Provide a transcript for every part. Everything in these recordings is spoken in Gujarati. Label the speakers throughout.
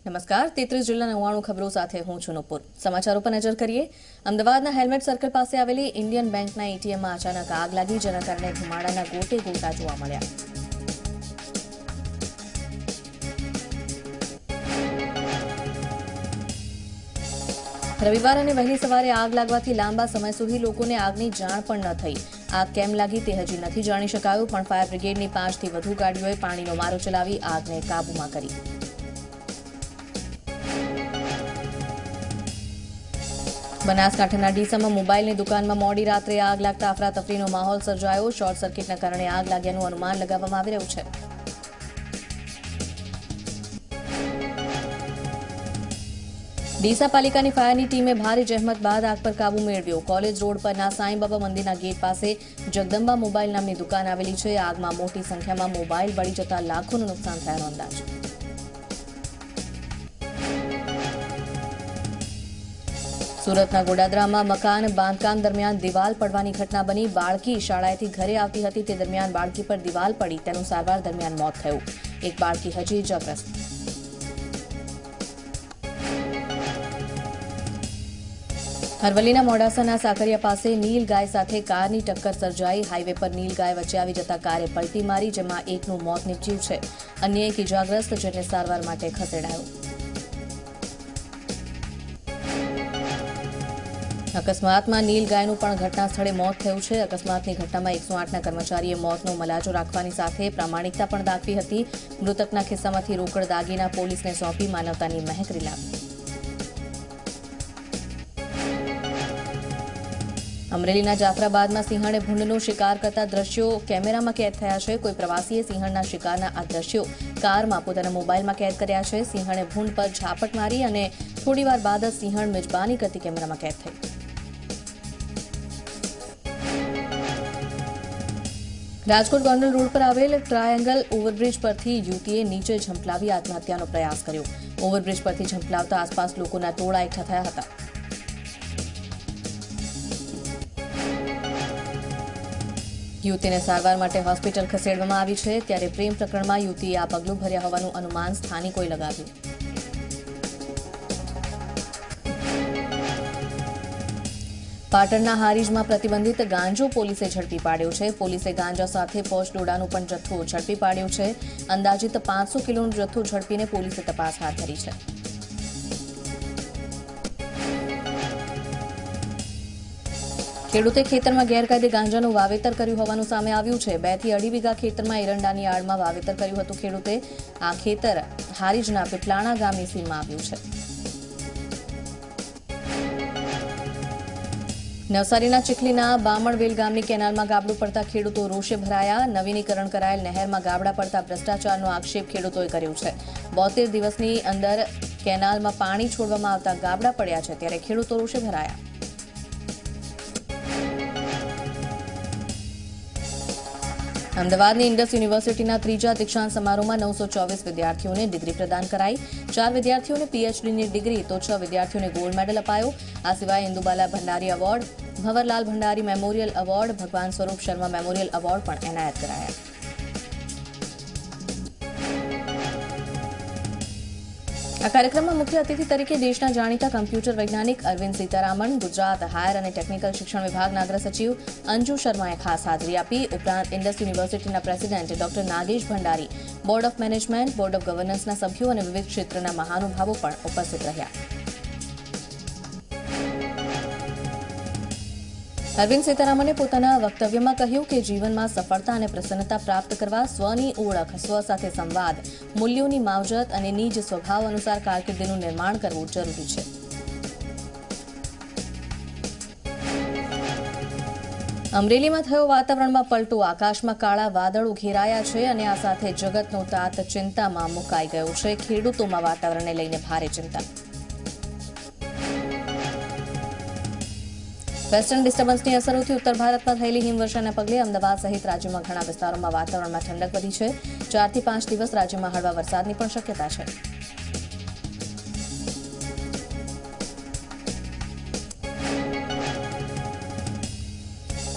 Speaker 1: નમસ્કાર 33 જિલ્લા 99 ખબરો સાથે હું છું નુપુર। સમાચારો પર નજર કરીએ। અમદાવાદના હેલ્મેટ સર્કલ પાસે આવેલી ઇન્ડિયન બેંકના એટીએમમાં અચાનક આગ લાગી, જેના કારણે ધુમાડાના ગોટે ગોટા જોવા મળ્યા। રવિવાર અને વહેલી સવારે આગ લાગવાથી લાંબા સમય સુધી લોકોને આગની જાણ પણ ન થઈ। આગ કેમ લાગી તે હજી નથી જાણી શકાયું, પણ ફાયર બ્રિગેડની 5 થી વધુ ગાડીઓએ પાણીનો મારો ચલાવી આગને કાબૂમાં કરી। બનાસકાંઠાના ડીસામાં મોબાઈલની દુકાનમાં મોડી રાત્રે આગ લાગતા અફરાતફરીનો માહોલ સર્જાયો। શોર્ટ સર્કિટના કારણે આગ લાગ્યાનું અનુમાન લગાવવામાં આવી રહ્યું છે। ડીસા પાલિકાની ફાયરની ટીમે ભારે જહેમત બાદ આગ પર કાબૂ મેળવ્યો। કોલેજ રોડ પરના સાંઈબાબા મંદિરના ગેટ પાસે જગદંબા મોબાઈલ નામની દુકાન આવેલી છે। આગમાં મોટી સંખ્યામાં મોબાઈલ બળી જતા લાખોનું નુકસાન થયાનો અંદાજ। સુરતના ગોડાદરામાં મકાન બાંધકામ દરમિયાન દિવાલ પડવાની ઘટના બની। બાળકી શાળાએથી ઘરે આવતી હતી તે દરમિયાન બાળકી પર દિવાલ પડી, તેનું સારવાર દરમિયાન મોત થયું। એક બાળકી હજી ઇજાગ્રસ્ત। અરવલ્લીના મોડાસાના સાકરિયા પાસે નીલગાય સાથે કારની ટક્કર સર્જાઈ। હાઈવે પર નીલગાય વચ્ચે આવી જતા કારે પલટી મારી, જેમાં એકનું મોત નીપજ્યું છે। અન્ય એક ઇજાગ્રસ્ત, જેને સારવાર માટે ખસેડાયો। અકસ્માતમાં નીલગાયનું પણ ઘટના સ્થળે મોત થયું છે। અકસ્માતની ઘટનામાં 108ના કર્મચારીએ મોતનો મલાજો રાખવાની સાથે પ્રામાણિકતા પણ દાખવી હતી। મૃતકના ખિસ્સામાંથી રોકડ દાગીના પોલીસને સોંપી માનવતાની મહેક રીલાવી। અમરેલીના જાફરાબાદમાં સિંહણે ભૂંડનો શિકાર કરતા દ્રશ્યો કેમેરામાં કેદ થયા છે। કોઈ પ્રવાસીએ સિંહણના શિકારના આ દ્રશ્યો કારમાં પોતાના મોબાઈલમાં કેદ કર્યા છે। સિંહણે ભૂંડ પર ઝાપટ મારી અને થોડીવાર બાદ જ સિંહણ મિજબાની કરતી કેમેરામાં કેદ થઈ। રાજકોટ ગોંડલ રોડ પર આવેલ ટ્રાયેંગલ ઓવરબ્રિજ પરથી યુવતીએ નીચે ઝંપલાવી આત્મહત્યાનો પ્રયાસ કર્યો। ઓવરબ્રિજ પરથી ઝંપલાવતા આસપાસ લોકોના ટોળા એકઠા થયા હતા। યુવતીને સારવાર માટે હોસ્પિટલ ખસેડવામાં આવી છે, ત્યારે પ્રેમ પ્રકરણમાં યુવતીએ આ પગલું ભર્યા હોવાનું અનુમાન સ્થાનિકોએ લગાવ્યું। પાટણના હારીજમાં પ્રતિબંધિત ગાંજો પોલીસે ઝડપી પાડ્યો છે। પોલીસે ગાંજા સાથે પોચ ડોડાનો પણ જથ્થો ઝડપી પાડ્યો છે। અંદાજિત 500 કિલોનો જથ્થો ઝડપીને પોલીસે તપાસ હાથ ધરી છે। ખેડૂતે ખેતરમાં ગેરકાયદે ગાંજાનું વાવેતર કર્યું હોવાનું સામે આવ્યું છે। 2 થી 2.5 વીઘા ખેતરમાં એરંડાની આડમાં વાવેતર કર્યું હતું ખેડૂતે। આ ખેતર હારીજના પીપલાણા ગામની સીમમાં આવ્યું છે। નવસારીના ચીખલીના બામણવેલ ગામની કેનાલમાં ગાબડું પડતા ખેડૂતો રોષે ભરાયા। નવીનીકરણ કરાયેલ નહેરમાં ગાબડા પડતા ભ્રષ્ટાચારનો આક્ષેપ ખેડૂતોએ કર્યો છે। 72 દિવસની અંદર કેનાલમાં પાણી છોડવામાં આવતા ગાબડા પડ્યા છે, ત્યારે ખેડૂતો રોષે ભરાયા। અમદાવાદની ઇન્ડસ યુનિવર્સિટીના ત્રીજા દીક્ષાંત સમારોહમાં 924 વિદ્યાર્થીઓને ડિગ્રી પ્રદાન કરાઈ। 4 વિદ્યાર્થીઓને પીએચડીની ડિગ્રી તો 6 વિદ્યાર્થીઓને ગોલ્ડ મેડલ અપાયો। આ સિવાય Indubala Bhandari award, Bhanwarlal Bhandari memorial award, Bhagwan Swarup Sharma memorial award પણ એનાયત કરાયા। આ કાર્યક્રમમાં મુખ્ય અતિથિ તરીકે દેશના જાણીતા કમ્પ્યુટર વૈજ્ઞાનિક અરવિંદ સીતારામન, ગુજરાત હાયર અને ટેકનિકલ શિક્ષણ વિભાગના અગ્ર સચિવ અંજુ શર્માએ ખાસ હાજરી આપી। ઉપરાંત ઇન્ડસ યુનિવર્સિટીના president doctor Nagesh Bhandari, board of management, board of ગવર્નન્સના સભ્યો અને વિવિધ ક્ષેત્રના મહાનુભાવો પણ ઉપસ્થિત રહ્યા। અરવિંદ સીતારામને પોતાના વક્તવ્યમાં કહ્યું કે જીવનમાં સફળતા અને પ્રસન્નતા પ્રાપ્ત કરવા સ્વની ઓળખ, સ્વ સાથે સંવાદ, મૂલ્યોની માવજત અને નિજ સ્વભાવ અનુસાર કારકિર્દીનું નિર્માણ કરવું જરૂરી છે। અમરેલીમાં થયો વાતાવરણમાં પલટો। આકાશમાં કાળા વાદળો ઘેરાયા છે અને આ સાથે જગતનો તાત ચિંતામાં મુકાઈ ગયો છે। ખેડૂતોમાં વાતાવરણને લઈને ભારે ચિંતા। વેસ્ટર્ન ડિસ્ટર્બન્સની અસરોથી ઉત્તર ભારતમાં થયેલી હિમવર્ષાના પગલે અમદાવાદ સહિત રાજ્યમાં ઘણા વિસ્તારોમાં વાતાવરણમાં ઠંડક વધી છે। 4 થી 5 દિવસ રાજ્યમાં હળવા વરસાદની પણ શક્યતા છે।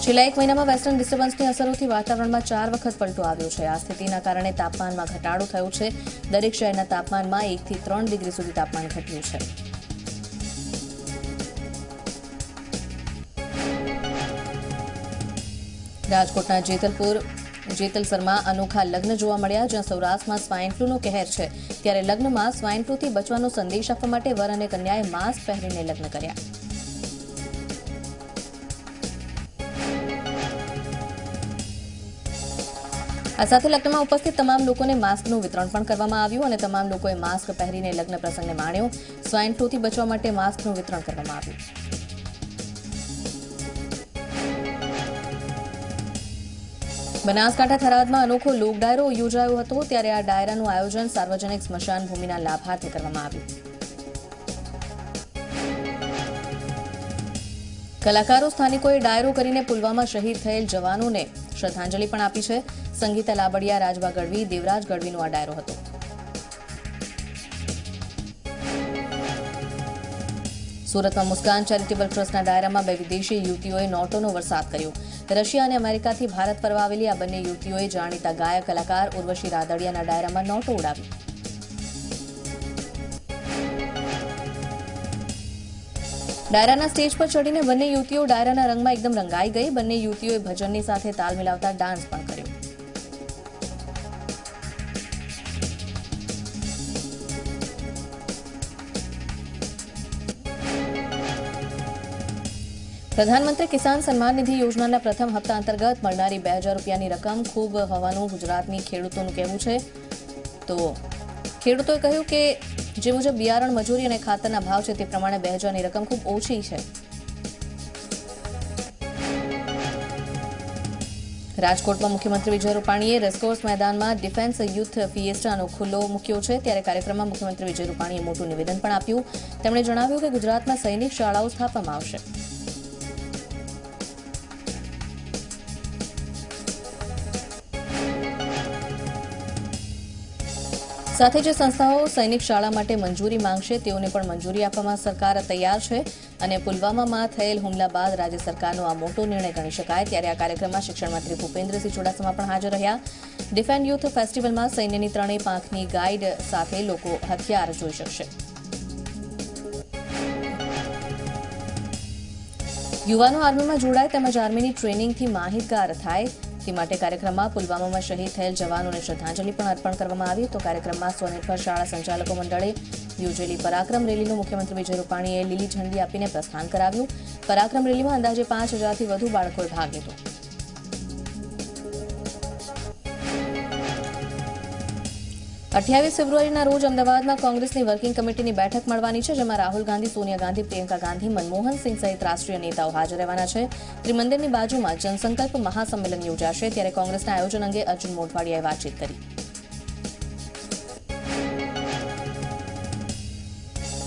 Speaker 1: છેલ્લા એક મહિનામાં વેસ્ટર્ન ડિસ્ટર્બન્સની અસરોથી વાતાવરણમાં 4 વખત પલટો આવ્યો છે. આ સ્થિતિના કારણે તાપમાનમાં ઘટાડો થયો છે. દરેક શહેરના તાપમાનમાં 1 થી 3 ડિગ્રી સુધી તાપમાન ઘટ્યું છે. રાજકોટના જેતલસરમાં અનોખા લગ્ન જોવા મળ્યા, જ્યાં સૌરાષ્ટ્રમાં સ્વાઇન ફ્લૂનો કહેર છે. ત્યારે લગ્નમાં સ્વાઇન ફ્લૂથી બચવાનો સંદેશ આપવા માટે વર અને કન્યાએ માસ્ક પહેરીને લગ્ન કર્યા. આ સાથે લગ્નમાં ઉપસ્થિત તમામ લોકોને માસ્કનું વિતરણ પણ કરવામાં આવ્યું અને તમામ લોકોએ માસ્ક પહેરીને લગ્ન પ્રસંગને માણ્યો. સ્વાઇન ફ્લૂથી બચવા માટે માસ્કનું વિતરણ કરવામાં આવ્યું. બનાસકાંઠા થરાદમાં અનોખો લોક ડાયરો યોજાયો હતો. ત્યારે આ ડાયરાનું આયોજન સાર્વજનિક સ્મશાન ભૂમિના લાભાર્થે કરવામાં આવ્યું. કલાકારો સ્થાનિકોએ ડાયરો કરીને પુલવામા શહીદ થયેલ જવાનોને શ્રદ્ધાંજલિ પણ આપી છે. સંગીતા લાબડિયા, રાજબા ગઢવી, દેવરાજ ગઢવીનો આ ડાયરો હતો. સુરતમાં મુસ્કાન ચેરિટેબલ ટ્રસ્ટના ડાયરામાં 2 વિદેશી યુવતીઓએ નોટોનો વરસાદ કર્યો. રશિયા અને અમેરિકાથી ભારત ફરવા આવેલી આ બંને યુવતીઓએ જાણીતા ગાયક કલાકાર ઉર્વશી રાદડિયાના ડાયરામાં નોટો ઉડાવી. ડાયરાના સ્ટેજ પર ચડીને બંને યુવતીઓ ડાયરાના રંગમાં એકદમ રંગાઈ ગઈ. બંને યુવતીઓએ ભજનની સાથે તાલ મિલાવતા ડાન્સ પણ કર્યો. પ્રધાનમંત્રી કિસાન સન્માન નિધિ યોજનાના પ્રથમ હપ્તા અંતર્ગત મળનારી 2000 રૂપિયાની રકમ ખૂબ હોવાનું ગુજરાતની ખેડૂતોનું કહેવું છે. તો ખેડૂતોએ કહ્યું કે જે મુજબ બિયારણ, મજૂરી અને ખાતરના ભાવ છે તે પ્રમાણે 2000ની રકમ ખૂબ ઓછી છે. રાજકોટમાં મુખ્યમંત્રી વિજય રૂપાણીએ રેસકોર્સ મેદાનમાં ડિફેન્સ યુથ ફિએસ્ટાનો ખુલ્લો મૂક્યો છે. ત્યારે કાર્યક્રમમાં મુખ્યમંત્રી વિજય રૂપાણીએ મોટું નિવેદન પણ આપ્યું. તેમણે જણાવ્યું કે ગુજરાતમાં સૈનિક શાળાઓ સ્થાપવામાં આવશે. સાથે જે સંસ્થાઓ સૈનિક શાળા માટે મંજૂરી માંગશે તેઓને પણ મંજૂરી આપવામાં સરકાર તૈયાર છે. અને પુલવામામાં થયેલ હુમલા બાદ રાજ્ય સરકારનો આ મોટો નિર્ણય ગણી શકાય. ત્યારે આ કાર્યક્રમમાં શિક્ષણ મંત્રી ભૂપેન્દ્રસિંહ ચુડાસમા પણ હાજર રહ્યા. ડિફેન્ડ યુથ ફેસ્ટિવલમાં સૈન્યની 3 પાંખની ગાઈડ સાથે લોકો હથિયાર જોઈ શકશે. યુવાનો આર્મીમાં જોડાય તેમજ આર્મીની ટ્રેનિંગથી માહિતગાર થાય તે માટે કાર્યક્રમમાં પુલવામામાં શહીદ થયેલ જવાનોને શ્રદ્ધાંજલિ પણ અર્પણ કરવામાં આવી. તો કાર્યક્રમમાં સ્વનિર્ભર શાળા સંચાલકો મંડળે યોજેલી પરાક્રમ રેલીનું મુખ્યમંત્રી વિજય રૂપાણીએ લીલી ઝંડી આપીને પ્રસ્થાન કરાવ્યું. પરાક્રમ રેલીમાં અંદાજે 5000થી વધુ બાળકોએ ભાગ લીધો. અઠ્યાવીસ ફેબ્રુઆરીના રોજ અમદાવાદમાં કોંગ્રેસની વર્કિંગ કમિટીની બેઠક મળવાની છે, જેમાં રાહુલ ગાંધી, સોનિયા ગાંધી, પ્રિયંકા ગાંધી, મનમોહન સિંહ સહિત રાષ્ટ્રીય નેતાઓ હાજર રહેવાના છે. ત્રિમંદિરની બાજુમાં જનસંકલ્પ મહાસંમેલન યોજાશે. ત્યારે કોંગ્રેસના આયોજન અંગે અર્જુન મોઢવાડિયાએ વાતચીત કરી.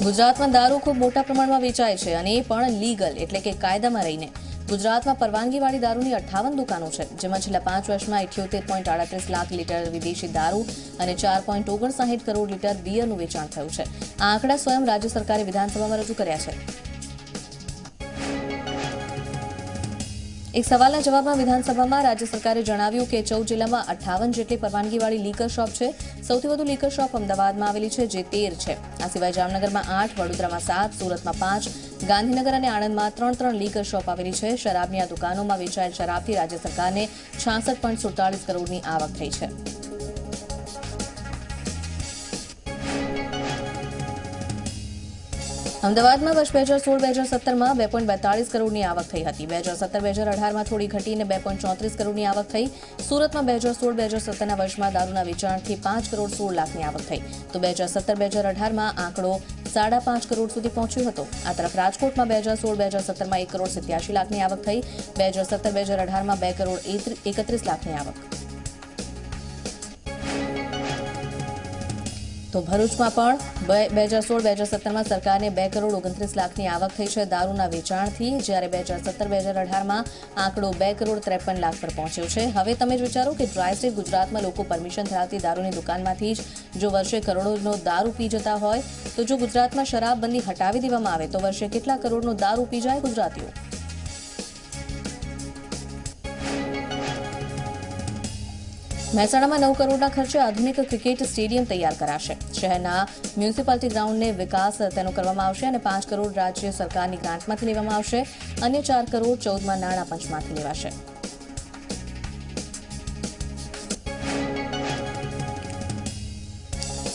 Speaker 1: ગુજરાતમાં દારૂ ખૂબ મોટા પ્રમાણમાં વેચાય છે અને એ પણ લીગલ એટલે કે કાયદામાં રહીને. ગુજરાતમાં પરવાનગીવાળી દારૂની 58 દુકાનો છે, જેમાં છેલ્લા 5 વર્ષમાં 78.38 લાખ લીટર વિદેશી દારૂ અને 4.59 કરોડ લીટર બિયરનું વેચાણ થયું છે. આ આંકડા સ્વયં રાજ્ય સરકારે વિધાનસભામાં રજૂ કર્યા છે. એક સવાલના જવાબમાં વિધાનસભામાં રાજ્ય સરકારે જણાવ્યું કે 14 જિલ્લામાં 58 જેટલી પરવાનગીવાળી લીકર શોપ છે. સૌથી વધુ લીકર શોપ અમદાવાદમાં આવેલી છે, જે 13 છે. આ સિવાય જામનગરમાં 8, વડોદરામાં 7, સુરતમાં 5, ગાંધીનગર અને આણંદમાં 3 લીકર શોપ આવેલી છે. શરાબની આ દુકાનોમાં વેચાયેલ શરાબથી રાજ્ય સરકારને 66.47 કરોડની આવક થઈ છે. અમદાવાદમાં વર્ષ 2016-2017માં 2.42 કરોડની આવક થઈ હતી. 2017-2018માં થોડી ઘટીને 2.34 કરોડની આવક થઈ. સુરતમાં 2016-2017ના વર્ષમાં દારૂના વેચાણથી 5 કરોડ 16 લાખની આવક થઈ. તો 2017-2018માં આંકડો 5.5 કરોડ સુધી પહોંચ્યો હતો. આ તરફ રાજકોટમાં 2016-2017માં 1 કરોડ 87 લાખની આવક થઈ. 2017-2018માં 2 કરોડ 31 લાખની આવક. તો ભરૂચમાં પણ 2016-2017માં સરકારને 2 કરોડ 29 લાખની આવક થઈ છે દારૂના વેચાણથી, જ્યારે 2017-2018માં આંકડો 2 કરોડ 53 લાખ પર પહોંચ્યો છે. હવે તમે જ વિચારો કે ડ્રાય સ્ટેટ ગુજરાતમાં લોકો પરમિશન ધરાવતી દારૂની દુકાનમાંથી જ જો વર્ષે કરોડોનો દારૂ પી જતા હોય, તો જો ગુજરાતમાં શરાબબંધી હટાવી દેવામાં આવે તો વર્ષે કેટલા કરોડનો દારૂ પી જાય ગુજરાતીઓ. મહેસાણામાં 9 કરોડના ખર્ચે આધુનિક ક્રિકેટ સ્ટેડિયમ તૈયાર કરાશે. શહેરના મ્યુનિસિપાલિટી ગ્રાઉન્ડને વિકાસ તેનો કરવામાં આવશે અને 5 કરોડ રાજ્ય સરકારની ગ્રાન્ટમાંથી લેવામાં આવશે. અન્ય 4 કરોડ 14માં નાણાં પંચમાંથી લેવાશે.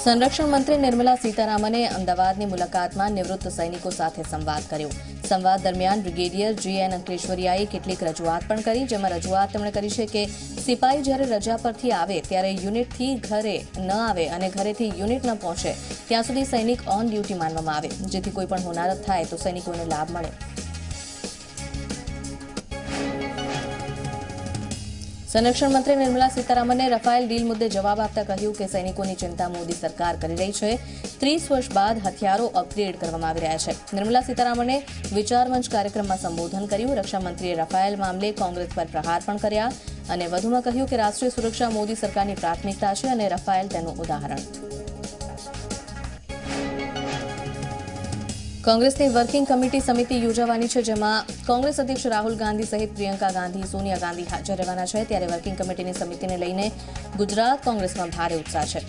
Speaker 1: સંરક્ષણ મંત્રી નિર્મલા સીતારામને અમદાવાદની મુલાકાતમાં નિવૃત્ત સૈનિકો સાથે સંવાદ કર્યો. સંવાદ દરમિયાન બ્રિગેડિયર G.N. અંકલેશ્વરિયાએ કેટલીક રજૂઆત પણ કરી, જેમાં રજૂઆત તેમણે કરી છે કે સિપાહી જ્યારે રજા પરથી આવે ત્યારે યુનિટથી ઘરે ન આવે અને ઘરેથી યુનિટ ન પહોંચે ત્યાં સુધી સૈનિક ઓન ડ્યુટી માનવામાં આવે, જેથી કોઈપણ હોનારત થાય તો સૈનિકોને લાભ મળે. સંરક્ષણ મંત્રી નિર્મલા સીતારામને રફાયેલ ડીલ મુદ્દે જવાબ આપતા કહ્યું કે સૈનિકોની ચિંતા મોદી સરકાર કરી રહી છે. 30 વર્ષ બાદ હથિયારો અપગ્રેડ કરવામાં આવી રહ્યા છે. નિર્મલા સીતારામને વિચારમંચ કાર્યક્રમમાં સંબોધન કર્યું. રક્ષામંત્રીએ રફાયેલ મામલે કોંગ્રેસ પર પ્રહાર પણ કર્યા અને વધુમાં કહ્યું કે રાષ્ટ્રીય સુરક્ષા મોદી સરકારની પ્રાથમિકતા છે અને રફાયેલ તેનું ઉદાહરણ. કોંગ્રેસની વર્કિંગ કમિટી સમિતિ યોજાવાની છે, જેમાં કોંગ્રેસ અધ્યક્ષ રાહુલ ગાંધી સહિત પ્રિયંકા ગાંધી, સોનિયા ગાંધી હાજર રહેવાના છે. ત્યારે વર્કિંગ કમિટીની સમિતિને લઈને ગુજરાત કોંગ્રેસમાં ભારે ઉત્સાહ છે.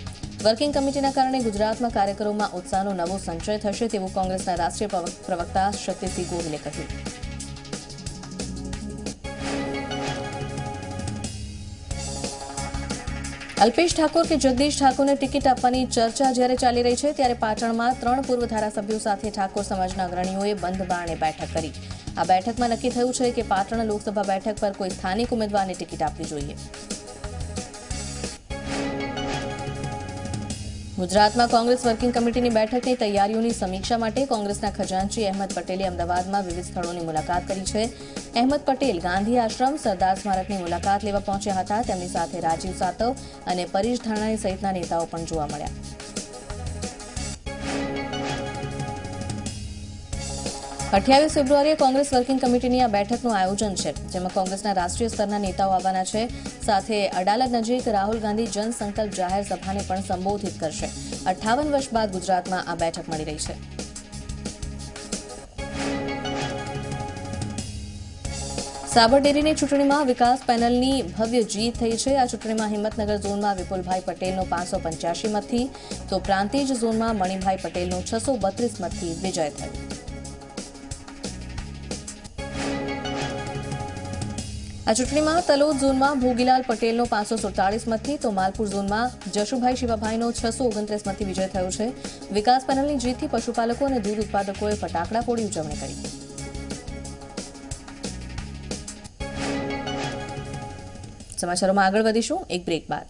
Speaker 1: વર્કિંગ કમિટીના કારણે ગુજરાતમાં કાર્યકરોમાં ઉત્સાહનો નવો સંચય થશે તેવું કોંગ્રેસના રાષ્ટ્રીય પ્રવક્તા શક્તિસિંહ ગોહિલે કહ્યું. અલ્પેશ ઠાકોર કે જગદીશ ઠાકોરને ટિકિટ આપવાની ચર્ચા જ્યારે ચાલી રહી છે ત્યારે પાટણમાં 3 પૂર્વ ધારાસભ્યો સાથે ઠાકોર સમાજના અગ્રણીઓએ બંધ બારણે બેઠક કરી. આ બેઠકમાં નક્કી થયું છે કે પાટણ લોકસભા બેઠક પર કોઈ સ્થાનિક ઉમેદવારને ટિકિટ આપવી જોઈએ. ગુજરાતમાં કોંગ્રેસ વર્કિંગ કમિટીની બેઠકની તૈયારીઓની સમીક્ષા માટે કોંગ્રેસના ખજાનચી અહેમદ પટેલે અમદાવાદમાં વિવિધ સ્થળોની મુલાકાત કરી છે. અહેમદ પટેલ ગાંધી આશ્રમ, સરદાર સ્મારકની મુલાકાત લેવા પહોંચ્યા હતા. તેમની સાથે રાજીવ સાતવ અને પરેશ ધાનાણી સહિતના નેતાઓ પણ જોવા મળ્યા. અઠ્યાવીસ ફેબ્રુઆરીએ કોંગ્રેસ વર્કિંગ કમિટીની આ બેઠકનું આયોજન છે, જેમાં કોંગ્રેસના રાષ્ટ્રીય સ્તરના નેતાઓ આવવાના છે. સાથે અડાલજ નજીક રાહુલ ગાંધી જનસંકલ્પ જાહેર સભાને પણ સંબોધિત કરશે. 58 વર્ષ બાદ ગુજરાતમાં આ બેઠક મળી રહી છે. સાબરડેરીની ચૂંટણીમાં વિકાસ પેનલની ભવ્ય જીત થઈ છે. આ ચૂંટણીમાં હિંમતનગર ઝોનમાં વિપુલભાઈ પટેલનો 585 મતથી તો પ્રાંતિજ ઝોનમાં મણિભાઈ પટેલનો 632 મતથી વિજય થયો. આ ચૂંટણીમાં તલોદ ઝોનમાં ભોગીલાલ પટેલનો 547 મતથી તો માલપુર ઝોનમાં જશુભાઈ શિવાભાઈનો 629 મતથી વિજય થયો છે. વિકાસ પેનલની જીતથી પશુપાલકો અને દૂધ ઉત્પાદકોએ ફટાકડા ફોડી ઉજવણી કરી. સમાચારોમાં આગળ વધીશું એક બ્રેક બાદ.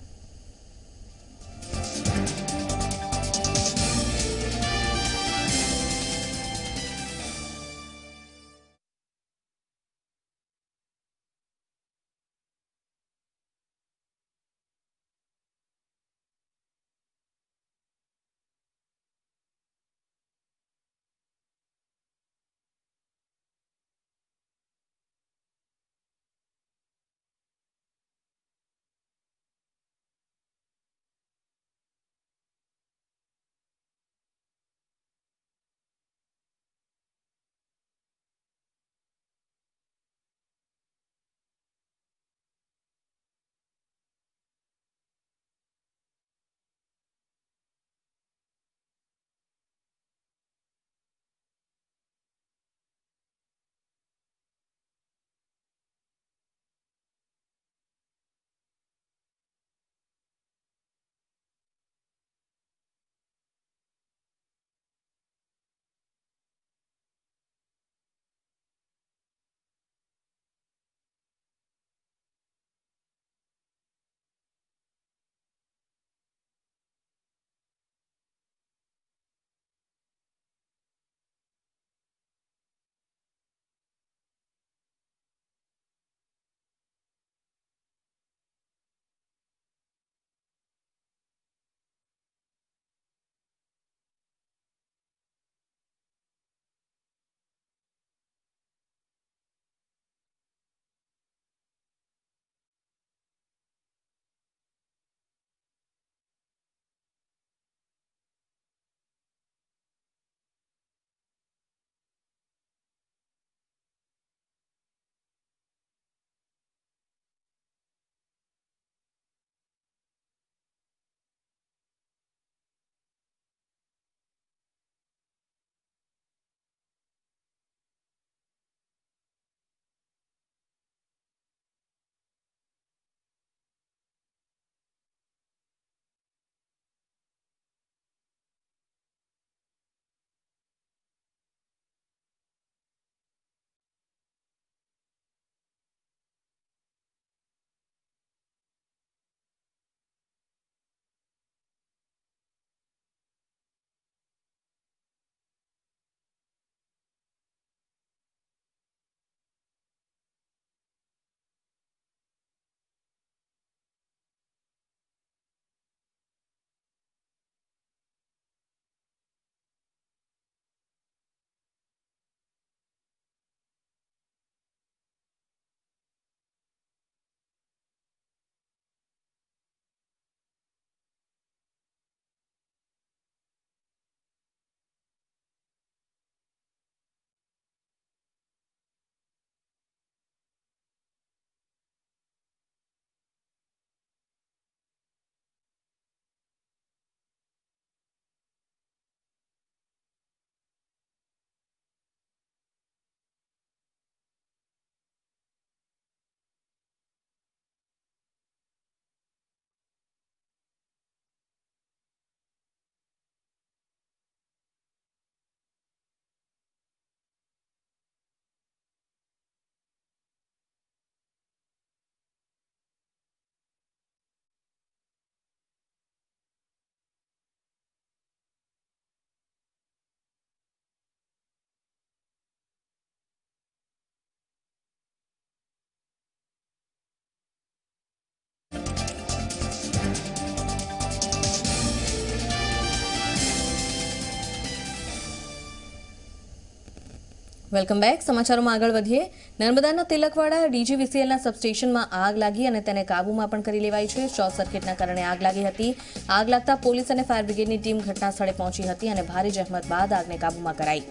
Speaker 1: Welcome back. સમાચારોમાં આગળ વધીએ. નર્મદાના તિલકવાડા ડીજીવીસીએલના સબસ્ટેશનમાં આગ લાગી અને તેને કાબૂમાં પણ કરી લેવાઈ છે. શોર્ટ સર્કિટના કારણે આગ લાગી હતી. આગ લાગતા પોલીસ અને ફાયર બ્રિગેડની ટીમ ઘટના સ્થળે પહોંચી હતી અને ભારે જહેમત બાદ આગને કાબૂમાં કરાઈ.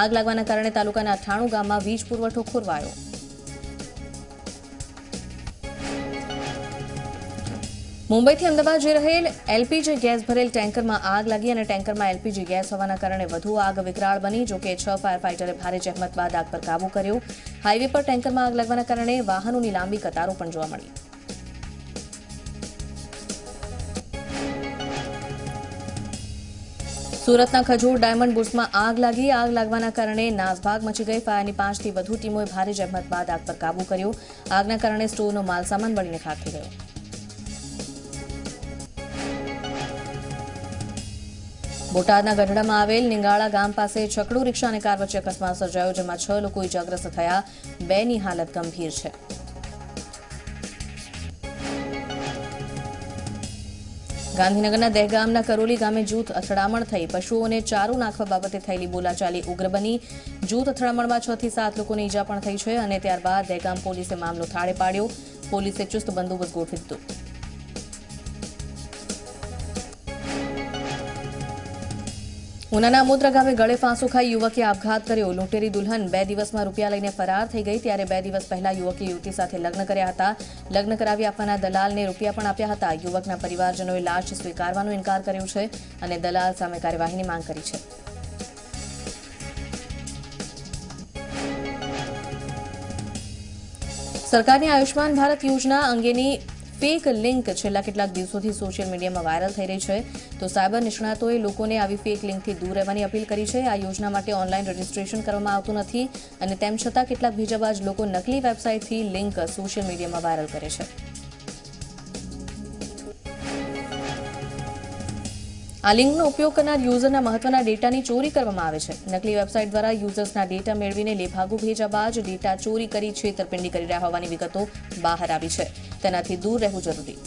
Speaker 1: આગ લાગવાના કારણે તાલુકાના 98 ગામમાં વીજ પુરવઠો ખોરવાયો. મુંબઈથી અમદાવાદ જઈ રહેલ એલપીજી ગેસ ભરેલ ટેન્કરમાં આગ લાગી અને ટેન્કરમાં એલપીજી ગેસ હોવાના કારણે વધુ આગ વિકરાળ બની. જોકે 6 ફાયર ફાઇટરે ભારે જહેમત બાદ આગ પર કાબૂ કર્યો. હાઈવે પર ટેન્કરમાં આગ લાગવાના કારણે વાહનોની લાંબી કતારો પણ જોવા મળી. સુરતના ખજૂર ડાયમંડ બુર્સમાં આગ લાગી. આગ લાગવાના કારણે નાસભાગ મચી ગઈ. ફાયરની 5 થી વધુ ટીમોએ ભારે જહેમત બાદ આગ પર કાબૂ કર્યો. આગના કારણે સ્ટોરનો માલસામાન બળીને ખાખ થઈ ગયો. બોટાદના ગઢડામાં આવેલ નિંગાળા ગામ પાસે છકડું રિક્ષા અને કાર વચ્ચે અકસ્માત સર્જાયો, જેમાં 6 લોકો ઇજાગ્રસ્ત થયા. 2ની હાલત ગંભીર છે. ગાંધીનગરના દહેગામના કરોલી ગામે જૂથ અથડામણ થઈ. પશુઓને ચારો નાખવા બાબતે થયેલી બોલાચાલી ઉગ્ર બની. જૂથ અથડામણમાં 6 થી 7 લોકોને ઈજા પણ થઈ છે અને ત્યારબાદ દહેગામ પોલીસે મામલો થાળે પાડ્યો. પોલીસે ચુસ્ત બંદોબસ્ત ગોઠવી દીધો. ઉનાના મોદ્રા ગામે ગળે ફાંસો ખાઈ યુવકે આપઘાત કર્યો. લૂંટેરી દુલ્હન 2 દિવસમાં રૂપિયા લઈને ફરાર થઈ ગઈ. ત્યારે 2 દિવસ પહેલા યુવકે યુવતી સાથે લગ્ન કર્યા હતા. લગ્ન કરાવી આપવાના દલાલને રૂપિયા પણ આપ્યા હતા. યુવકના પરિવારજનોએ લાશ સ્વીકારવાનો ઇનકાર કર્યો છે અને દલાલ સામે કાર્યવાહીની માંગ કરી છે. સરકારની આયુષ્માન ભારત યોજના અંગેની ફેક લિંક છેલ્લા કેટલાક દિવસોથી સોશિયલ મીડિયામાં વાયરલ થઈ રહી છે. તો સાયબર નિષ્ણાતોએ લોકોને આવી ફેક લિંકથી દૂર રહેવાની અપીલ કરી છે. આ યોજના માટે ઓનલાઈન રજીસ્ટ્રેશન કરવામાં આવતું નથી અને તેમ છતાં કેટલાક ભીજાબાજ લોકો નકલી વેબસાઇટથી લિંક સોશિયલ મીડિયામાં વાયરલ કરે છે. આ લિંકનો ઉપયોગ કરનાર યુઝરના મહત્વના ડેટાની ચોરી કરવામાં આવે છે. નકલી વેબસાઇટ દ્વારા યુઝર્સના ડેટા મેળવીને લેભાગુ ભેજા બાદ ડેટા ચોરી કરી છેતરપિંડી કરી રહ્યા હોવાની વિગતો બહાર આવી છે. તેનાથી દૂર રહેવું જરૂરી.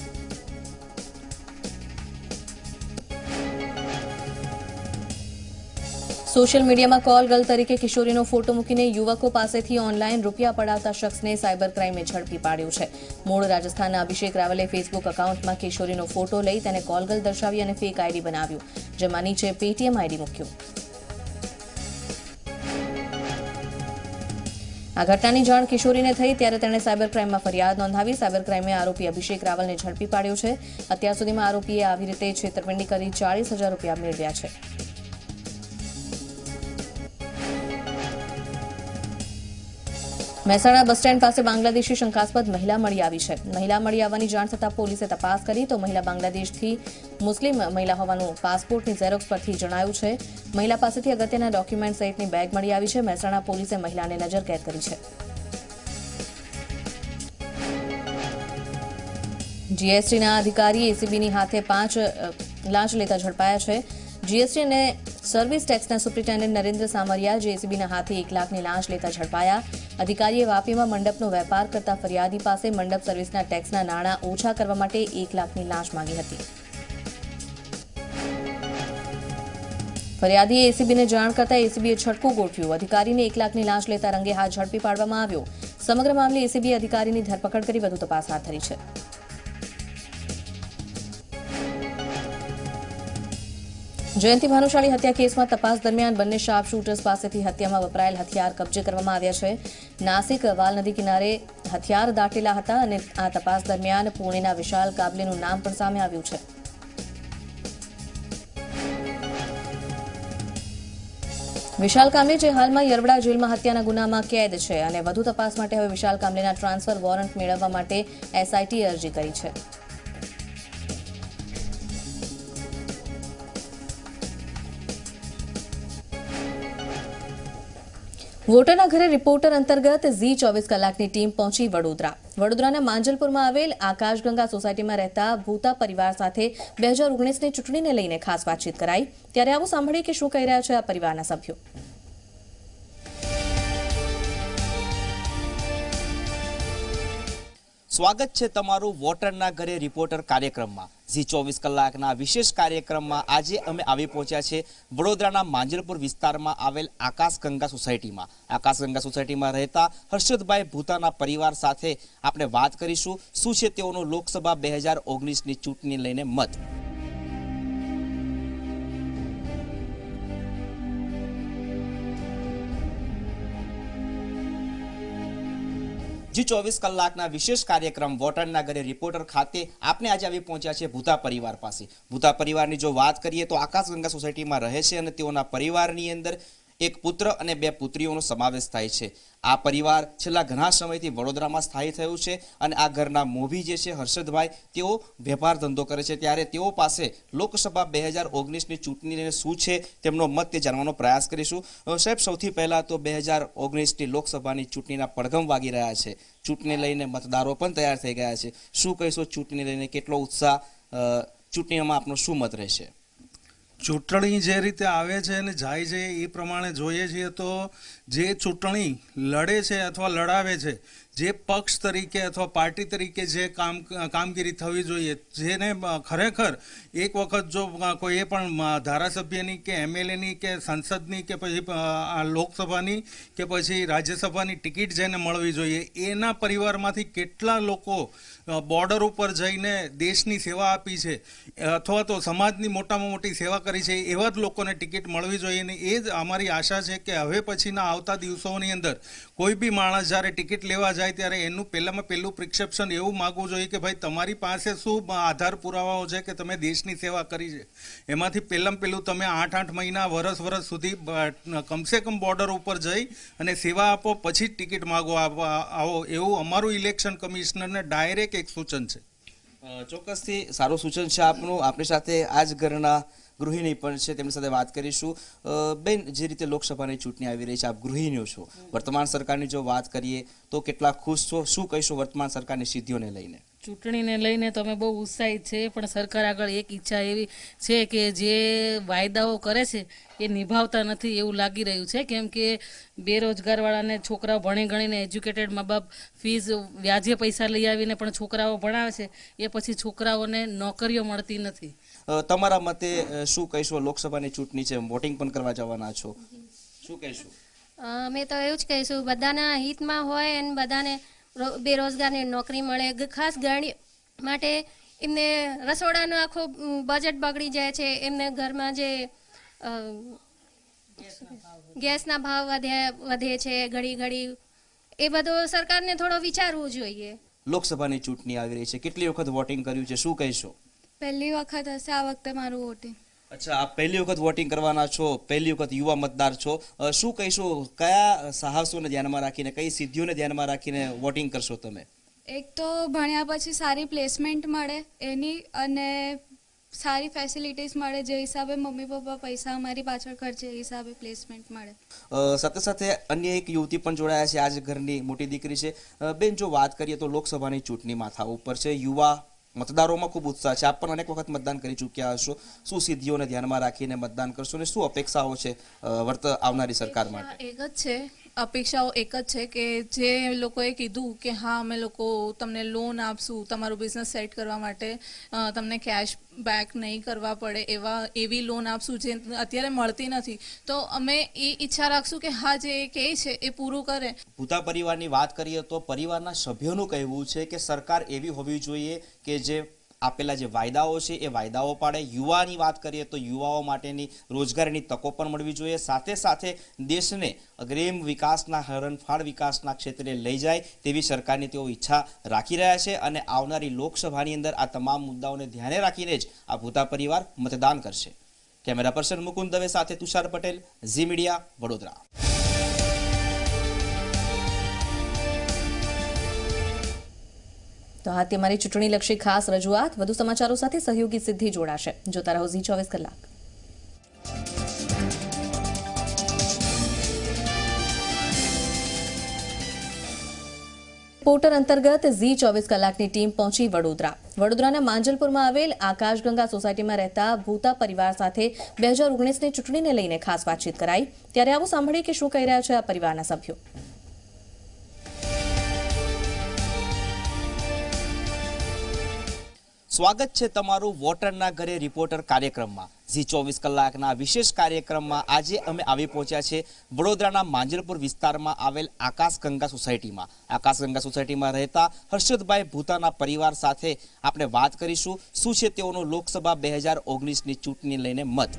Speaker 1: સોશિયલ મીડિયામાં કોલ ગર્લ તરીકે કિશોરીનો ફોટો મૂકીને યુવકો પાસેથી ઓનલાઈન રૂપિયા પડાવતા શખ્સને સાયબર ક્રાઇમે ઝડપી પાડ્યો છે. મૂળ રાજસ્થાનના અભિષેક રાવલે ફેસબુક એકાઉન્ટમાં કિશોરીનો ફોટો લઈ તેને કોલ ગર્લ દર્શાવી અને ફેક આઈડી બનાવ્યું, જેમાં નીચે પેટીએમ આઈડી મૂક્યું. આ ઘટનાની જાણ કિશોરીને થઈ ત્યારે તેણે સાયબર ક્રાઇમમાં ફરિયાદ નોંધાવી. સાયબર ક્રાઇમે આરોપી અભિષેક રાવલને ઝડપી પાડ્યો છે. અત્યાર સુધીમાં આરોપીએ આવી રીતે છેતરપિંડી કરી 40,000 રૂપિયા મેળવ્યા છે. મહેસાણા બસ સ્ટેન્ડ પાસે બાંગ્લાદેશી શંકાસ્પદ મહિલા મળી આવી છે. મહિલા મળી આવવાની જાણ થતાં પોલીસે તપાસ કરી તો મહિલા બાંગ્લાદેશથી મુસ્લિમ મહિલા હોવાનું પાસપોર્ટની ઝેરોક્સ પરથી જણાયું છે. મહિલા પાસેથી અગત્યના ડોક્યુમેન્ટ સહિતની બેગ મળી આવી છે. મહેસાણા પોલીસે મહિલાને નજરકેદ કરી છે. જીએસટીના અધિકારી એસીબીની હાથે 5 લાંચ લેતા ઝડપાયા છે. જીએસટી અને સર્વિસ ટેક્સના સુપ્રિન્ટેન્ડન્ટ નરેન્દ્ર સામરિયા જેસીબીના હાથે 1 લાખની લાંચ લેતા ઝડપાયા. અધિકારીએ વાપીમાં મંડપનો વેપાર કરતા ફરિયાદી પાસે મંડપ સર્વિસના ટેક્સના નાણાં ઓછા કરવા માટે 1 લાખની લાંચ માંગી હતી. ફરિયાદીએ એસીબીને જાણ કરતા એસીબીએ છટકું ગોઠવ્યું. અધિકારીને 1 લાખની લાંચ લેતા રંગે હાથ ઝડપી પાડવામાં આવ્યો. સમગ્ર મામલે એસીબીએ અધિકારીની ધરપકડ કરી વધુ તપાસ હાથ ધરી છે. જયંતિ ભાનુશાળી હત્યા કેસમાં તપાસ દરમિયાન બંને શાર્પ શૂટર્સ પાસેથી હત્યામાં વપરાયેલ હથિયાર કબજે કરવામાં આવ્યા છે. નાસિક વાલ નદી કિનારે હથિયાર દાટેલા હતા અને આ તપાસ દરમિયાન પુણેના વિશાલ કાબલેનું નામ પણ સામે આવ્યું છે. વિશાલ કામલે જે હાલમાં યરવડા જેલમાં હત્યાના ગુનામાં કેદ છે અને વધુ તપાસ માટે હવે વિશાલ કામલેના ટ્રાન્સફર વોરંટ મેળવવા માટે એસઆઈટી અરજી કરી છે. વોટરના ઘરે રિપોર્ટર અંતર્ગત ઝી 24 કલાકની ટીમ પહોંચી વડોદરા. વડોદરાના માંજલપુરમાં આવેલ આકાશગંગા સોસાયટીમાં રહેતા ભૂતા પરિવાર સાથે 2019ની ચૂંટણીને લઈને ખાસ વાતચીત કરાઈ. ત્યારે આવું સાંભળીએ કે શું કહી રહ્યા છે આ પરિવારના સભ્યો.
Speaker 2: સ્વાગત છે તમારું વોટરના ઘરે રિપોર્ટર કાર્યક્રમમાં। ઝી 24 કલાકના વિશેષ કાર્યક્રમમાં આજે અમે આવી પહોંચ્યા છે વડોદરાના માંજલપુર વિસ્તારમાં આવેલ આકાશગંગા સોસાયટીમાં। આકાશગંગા સોસાયટીમાં રહેતા હર્ષદભાઈ ભૂતાના પરિવાર સાથે આપણે વાત કરીશું શું છે તેઓનો લોકસભા 2019ની ચૂંટણી લઈને મત। जी 24 કલાકના વિશેષ કાર્યક્રમ વોટરના ઘરે રિપોર્ટર ખાતે આપણે આજે આવી પહોંચ્યા છે ભૂતા પરિવાર પાસે। ભૂતા પરિવારની જો વાત કરીએ તો આકાશગંગા સોસાયટીમાં રહે છે અને તેઓના પરિવારની અંદર એક પુત્ર અને બે પુત્રીઓનો સમાવેશ થાય છે। આ પરિવાર છેલ્લા ઘણા સમયથી વડોદરામાં સ્થાયી થયું છે અને આ ઘરના મોભી જે છે હર્ષદભાઈ તેઓ વેપાર ધંધો કરે છે, ત્યારે તેઓ પાસે લોકસભા 2019ની ચૂંટણીને શું છે તેમનો મત તે જાણવાનો પ્રયાસ કરીશું। સાહેબ, સૌથી પહેલા તો 2019ની લોકસભાની ચૂંટણીના પડઘમ વાગી રહ્યા છે, ચૂંટણી લઈને મતદારો પણ તૈયાર થઈ ગયા છે, શું કહીશો ચૂંટણી લઈને કેટલો ઉત્સાહ, ચૂંટણીમાં આપનો શું મત રહેશે?
Speaker 3: ચૂંટણી જે રીતે આવે છે અને જાય છે એ પ્રમાણે જોઈએ છીએ તો જે ચૂંટણી લડે છે અથવા લડાવે છે, જે પક્ષ તરીકે અથવા પાર્ટી તરીકે જે કામગીરી થવી જોઈએ, જેને ખરેખર એક વખત જો કોઈએ પણ ધારાસભ્યની કે એમએલએની કે સંસદની કે પછી લોકસભાની કે પછી રાજ્યસભાની ટિકિટ જેને મળવી જોઈએ, એના પરિવારમાંથી કેટલા લોકો બોર્ડર ઉપર જઈને દેશની સેવા આપી છે અથવા તો સમાજની મોટામાં મોટી સેવા કરી છે, એવા જ લોકોને ટિકિટ મળવી જોઈએ। અને એ જ અમારી આશા છે કે હવે પછીના આવતા દિવસોની અંદર કોઈ બી માણસ જ્યારે ટિકિટ લેવા જાય ત્યારે એનું પહેલામાં પહેલું પ્રિસ્ક્રિપ્શન એવું માગવું જોઈએ કે ભાઈ તમારી પાસે શું આધાર પુરાવાઓ છે કે તમે દેશની સેવા કરી છે। એમાંથી પહેલામાં પહેલું તમે 8 મહિના વર્ષ સુધી કમસે કમ બોર્ડર ઉપર જઈ અને સેવા આપો, પછી જ ટિકિટ માગો આવો, એવું અમારું ઇલેક્શન કમિશનરને ડાયરેક્ટ એક સૂચન છે।
Speaker 2: ચોક્કસથી સારું સૂચન છે આપનું। આપણી સાથે આ જ ઘરના ગૃહિણી પણ છે, તેમની સાથે વાત કરીશું। બેન, જે રીતે લોકસભાની ચૂંટણી આવી રહી છે, આપ ગૃહિણીઓ છો, વર્તમાન સરકારની જો વાત કરીએ તો કેટલા ખુશ છો, શું કહીશો વર્તમાન સરકારની સિદ્ધિઓને લઈને?
Speaker 4: ચૂંટણીને લઈને તો અમે બહુ ઉત્સાહિત છે, પણ સરકાર આગળ એક ઈચ્છા એવી છે કે જે વાયદાઓ કરે છે એ નિભાવતા નથી એવું લાગી રહ્યું છે, કેમ કે બેરોજગારવાળાને છોકરાઓ ભણી ગણીને એજ્યુકેટેડ મા બાપ ફીસ વ્યાજે પૈસા લઈ આવીને પણ છોકરાઓ ભણાવે છે, એ પછી છોકરાઓને નોકરીઓ મળતી નથી।
Speaker 2: તમારા મતે શું કહીશો? લોકસભાની ચૂંટણી છે, વોટિંગ પણ કરવા જવાના છો, શું કહીશું?
Speaker 5: અમે તો એવું જ કહીશું બધાના હિતમાં હોય અને બધાને બેરોજગારને નોકરી મળે। ખાસ ગૃહિણી માટે એમને રસોડાનો આખો બજેટ બગડી જાય છે, એમને ઘરમાં જે ગેસના ભાવ વધે છે ઘડી, એ બધું સરકારને થોડો વિચારવું જોઈએ।
Speaker 2: લોકસભાની ચૂંટણી આવી રહી છે, કેટલી વખત વોટિંગ કર્યું છે, શું કહીશો?
Speaker 6: પહેલી વખત હશે આ વખતે મારું વોટિંગ।
Speaker 2: અચ્છા, આપ પહેલી વખત વોટિંગ કરવાના છો, પહેલી વખત યુવા મતદાર છો, શું કહીશો કયા સાહસોને ધ્યાનમાં રાખીને, કઈ સિદ્ધિઓને ધ્યાનમાં રાખીને વોટિંગ કરશો તમે?
Speaker 6: એક તો ભણ્યા પછી સારી પ્લેસમેન્ટ મળે એની, અને સારી ફેસિલિટીઝ મળે, જે હિસાબે મમ્મી પપ્પા પૈસા અમારી પાછળ ખર્ચે એ હિસાબે પ્લેસમેન્ટ મળે।
Speaker 2: સાથે સાથે અન્ય એક યુવતી પણ જોડાયા છે, આજ ઘરની મોટી દીકરી છે। બેન, જો વાત કરીએ તો લોકસભાની ચૂંટણી માથા ઉપર છે, યુવા મતદારોમાં ખૂબ ઉત્સાહ છે, આપ પણ અનેક વખત મતદાન કરી ચૂક્યા હશો, શું સિદ્ધિઓને ધ્યાનમાં રાખીને મતદાન કરશો અને શું અપેક્ષાઓ છે આવનારી સરકાર માટે?
Speaker 7: એક જ છે, અપેક્ષાઓ એક જ છે કે જે લોકોએ કીધું કે હા અમે લોકો તમને લોન આપશું તમારું બિઝનેસ સેટ કરવા માટે, તમને કેશ બેક નહીં કરવા પડે એવી લોન આપશું જે અત્યારે મળતી નથી, તો અમે એ ઈચ્છા રાખશું કે હા જે કહે છે એ પૂરું કરે।
Speaker 2: ભૂતા પરિવારની વાત કરીએ તો પરિવારના સભ્યોનું કહેવું છે કે સરકાર એવી હોવી જોઈએ કે જે આપેલા જે વાયદાઓ છે એ વાયદાઓ પાડે। યુવાની વાત કરીએ તો યુવાઓ માટેની રોજગારીની તકો પણ મળવી જોઈએ, સાથે સાથે દેશને અગ્રીમ વિકાસના હરણફાળ વિકાસના ક્ષેત્રે લઈ જાય તેવી સરકારની તેઓ ઈચ્છા રાખી રહ્યા છે અને આવનારી લોકસભાની અંદર આ તમામ મુદ્દાઓને ધ્યાને રાખીને જ આ ભૂતા પરિવાર મતદાન કરશે। કેમેરા પર્સન મુકુંદ દવે સાથે તુષાર પટેલ, ઝી મીડિયા, વડોદરા।
Speaker 1: તો આ તમારી ચૂંટણીલક્ષી ખાસ રજૂઆત। વધુ સમાચારો સાથે સહયોગી સિદ્ધિ જોડાશે। જોતા રહો ઝી 24 કલાક। પોર્ટર અંતર્ગત ઝી 24 કલાકની ટીમ પહોંચી વડોદરાના માંજલપુરમાં આવેલ આકાશગંગા સોસાયટીમાં રહેતા ભૂતા પરિવાર સાથે 2019ની ચૂંટણીને લઈને ખાસ વાતચીત કરાઈ। ત્યારે આવો સાંભળીએ કે શું કહી રહ્યા છે આ પરિવારના સભ્યો।
Speaker 2: સ્વાગત છે તમારું વોટરના ઘરે રિપોર્ટર કાર્યક્રમમાં. ઝી 24 કલાકના વિશેષ કાર્યક્રમમાં આજે અમે આવી પહોંચ્યા છે વડોદરાના માંજલપુર વિસ્તારમાં આવેલ આકાશગંગા સોસાયટીમાં. આકાશગંગા સોસાયટીમાં રહેતા હર્ષદભાઈ ભૂતાના પરિવાર સાથે આપણે વાત કરીશું શું છે તેઓનો લોકસભા 2019ની ચૂંટણી લઈને મત.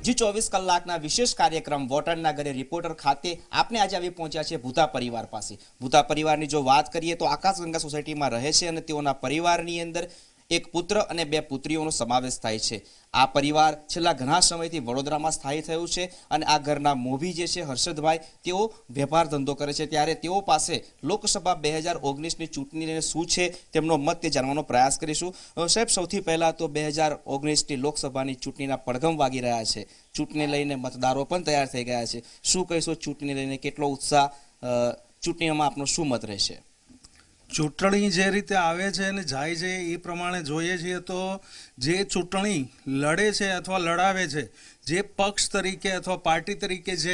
Speaker 2: જી 24 કલાકના વિશેષ કાર્યક્રમ વોટરના ઘરે રિપોર્ટર ખાતે આપણે આજે આવી પહોંચ્યા છે ભૂતા પરિવાર પાસે. ભૂતા પરિવારની જો વાત કરીએ તો આકાશગંગા સોસાયટીમાં રહે છે અને તેઓના પરિવારની અંદર એક પુત્ર અને 2 પુત્રીઓનો સમાવેશ થાય છે. આ પરિવાર છેલ્લા ઘણા સમયથી વડોદરામાં સ્થાયી થયું છે અને આ ઘરના મોભી જે છે હર્ષદભાઈ તેઓ વેપાર ધંધો કરે છે. ત્યારે તેઓ પાસે લોકસભા 2019ની ચૂંટણી લઈને શું છે તેમનો મત તે જાણવાનો પ્રયાસ કરીશું. સાહેબ, સૌથી પહેલા તો 2019ની લોકસભાની ચૂંટણીના પડઘમ વાગી રહ્યા છે. ચૂંટણી લઈને મતદારો પણ તૈયાર થઈ ગયા છે. શું કહીશો ચૂંટણી લઈને, કેટલો ઉત્સાહ, ચૂંટણીમાં આપનો શું મત રહેશે?
Speaker 3: ચૂંટણી જે રીતે આવે છે અને જાય છે એ પ્રમાણે જોઈએ છીએ તો જે ચૂંટણી લડે છે અથવા લડાવે છે, જે પક્ષ તરીકે અથવા પાર્ટી તરીકે જે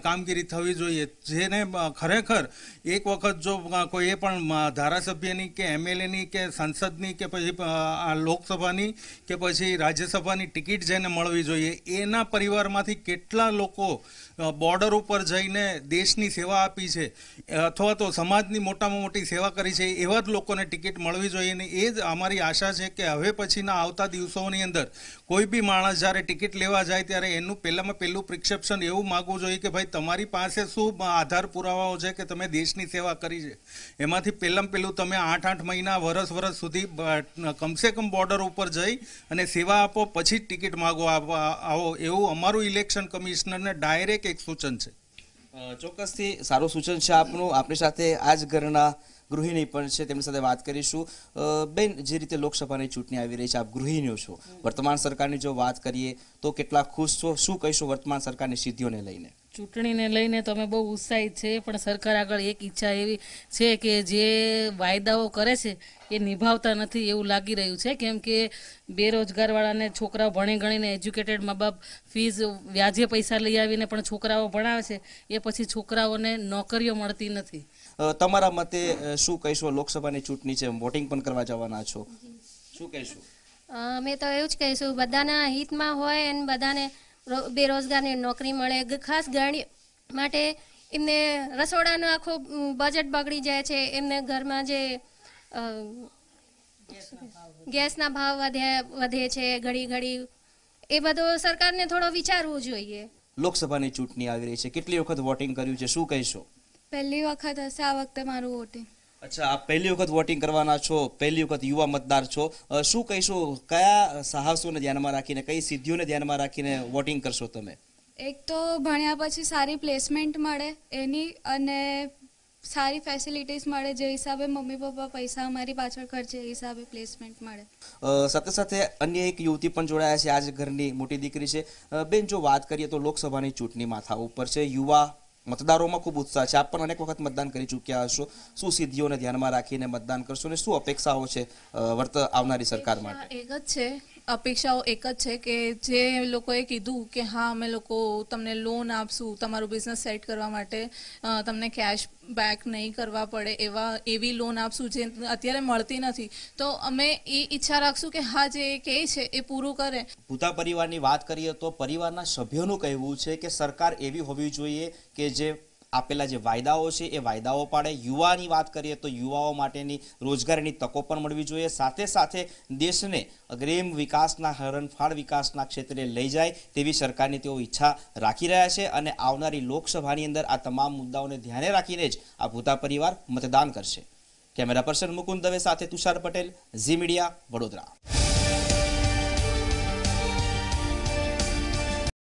Speaker 3: કામગીરી થવી જોઈએ, જેને ખરેખર એક વખત જો કોઈએ પણ ધારાસભ્યની કે એમએલએની કે સંસદની કે પછી લોકસભાની કે પછી રાજ્યસભાની ટિકિટ જેને મળવી જોઈએ, એના પરિવારમાંથી કેટલા લોકો બોર્ડર ઉપર જઈને દેશની સેવા આપી છે અથવા તો સમાજની મોટામાં મોટી સેવા કરી છે, એવા જ લોકોને ટિકિટ મળવી જોઈએ. અને એ જ અમારી આશા છે કે હવે પછીના આવતા દિવસોની અંદર કોઈ બી માણસ જ્યારે ટિકિટ લેવા જાય ત્યારે એનું પહેલું પ્રિસ્ક્રિપ્શન એવું માગવું જોઈએ કે ભાઈ તમારી પાસે શું આધાર પુરાવાઓ છે કે તમે દેશની સેવા કરી છે. એમાંથી પહેલું તમે 8 મહિના વર્ષ સુધી કમસે કમ બોર્ડર ઉપર જઈ અને સેવા આપો, પછી જ ટિકિટ માગો આવો, એવું અમારું ઇલેક્શન કમિશનરને ડાયરેક્ટ એક સૂચન છે.
Speaker 2: ચોક્કસથી સારું સૂચન છે આપનું. આપણી સાથે આ જ ઘરના ગૃહિણી પણ છે, તેમની સાથે વાત કરીશું. બેન, જે રીતે લોકસભાની ચૂંટણી આવી રહી છે, આપ ગૃહિણીઓ છો, વર્તમાન સરકારની જો વાત કરીએ તો કેટલા ખુશ છો? શું કહીશું વર્તમાન સરકારની સિદ્ધિઓને લઈને?
Speaker 4: ચૂંટણીને લઈને તો અમે બહુ ઉત્સાહિત છે, પણ સરકાર આગળ એક ઈચ્છા એવી છે કે જે વાયદાઓ કરે છે એ નિભાવતા નથી એવું લાગી રહ્યું છે. કેમ કે બેરોજગારવાળાને છોકરાઓ ભણી ગણીને એજ્યુકેટેડ મા બાપ ફીસ વ્યાજે પૈસા લઈ આવીને પણ છોકરાઓ ભણાવે છે, એ પછી છોકરાઓને નોકરીઓ મળતી નથી.
Speaker 2: તમારા મતે શું કહીશો? લોકસભાની ચૂંટણી છે, વોટિંગ પણ કરવા જવાના છો, શું કહીશું?
Speaker 5: અમે તો એવું જ કહીશું, બધાના હિતમાં હોય અને બધાને બેરોજગારને નોકરી મળે. ખાસ ગૃહિણી માટે એમને રસોડાનું આખું બજેટ બગડી જાય છે. એમને ઘરમાં જે ગેસના ભાવ વધે છે ઘડી, એ બધું સરકારને થોડો વિચારવું જોઈએ.
Speaker 2: લોકસભાની ચૂંટણી આવી રહી છે, કેટલી વખત વોટિંગ કર્યું છે, શું કહીશો?
Speaker 6: પહેલી વખત હશે આ વખતે મારું વોટિંગ.
Speaker 2: અચ્છા, આપ પહેલી વખત વોટિંગ કરવાના છો, પહેલી વખત યુવા મતદાર છો. શું કહીશું, કયા સાહસોને ધ્યાનમાં રાખીને, કઈ સિદ્ધિઓને ધ્યાનમાં રાખીને વોટિંગ કરશો તમે?
Speaker 6: એક તો ભણ્યા પછી સારી પ્લેસમેન્ટ મળે એની, અને સારી ફેસિલિટીઝ મળે, જે હિસાબે મમ્મી પપ્પા પૈસા અમારી પાછળ ખર્ચે એ હિસાબે પ્લેસમેન્ટ મળે.
Speaker 2: સાથે સાથે અન્ય એક યુવતી પણ જોડાયા છે, આજ ઘરની મોટી દીકરી છે. બેન, જો વાત કરીએ તો લોકસભાની ચૂંટણી માથા ઉપર છે, યુવા મતદારોમાં ખૂબ ઉત્સાહ છે. આપ પણ અનેક વખત મતદાન કરી ચૂક્યા હશો. શું સિદ્ધિઓને ધ્યાનમાં રાખીને મતદાન કરશો અને શું અપેક્ષાઓ છે આવનારી સરકાર માટે?
Speaker 7: અપેક્ષાઓ એક જ છે કે જે લોકોએ કીધું કે હા અમે લોકો તમને લોન આપશું તમારું બિઝનેસ સેટ કરવા માટે, તમને કેશ બેક નહીં કરવા પડે એવી લોન આપશું જે અત્યારે મળતી નથી. તો અમે એ ઈચ્છા રાખશું કે હા જે કહે છે એ પૂરું કરે.
Speaker 2: ભૂતા પરિવારની વાત કરીએ તો પરિવારના સભ્યોનું કહેવું છે કે સરકાર એવી હોવી જોઈએ કે જે આપેલા જે વાયદાઓ છે એ વાયદાઓ પાડે. યુવાની વાત કરીએ તો યુવાઓ માટેની રોજગારીની તકો પણ મળવી જોઈએ, સાથે સાથે દેશને અગ્રીમ વિકાસના હરણફાળ વિકાસના ક્ષેત્રે લઈ જાય તેવી સરકારની તેઓ ઈચ્છા રાખી રહ્યા છે. અને આવનારી લોકસભાની અંદર આ તમામ મુદ્દાઓને ધ્યાને રાખીને જ આ ભૂતા પરિવાર મતદાન કરશે. કેમેરા પર્સન મુકુંદ દવે સાથે તુષાર પટેલ, ઝી મીડિયા, વડોદરા.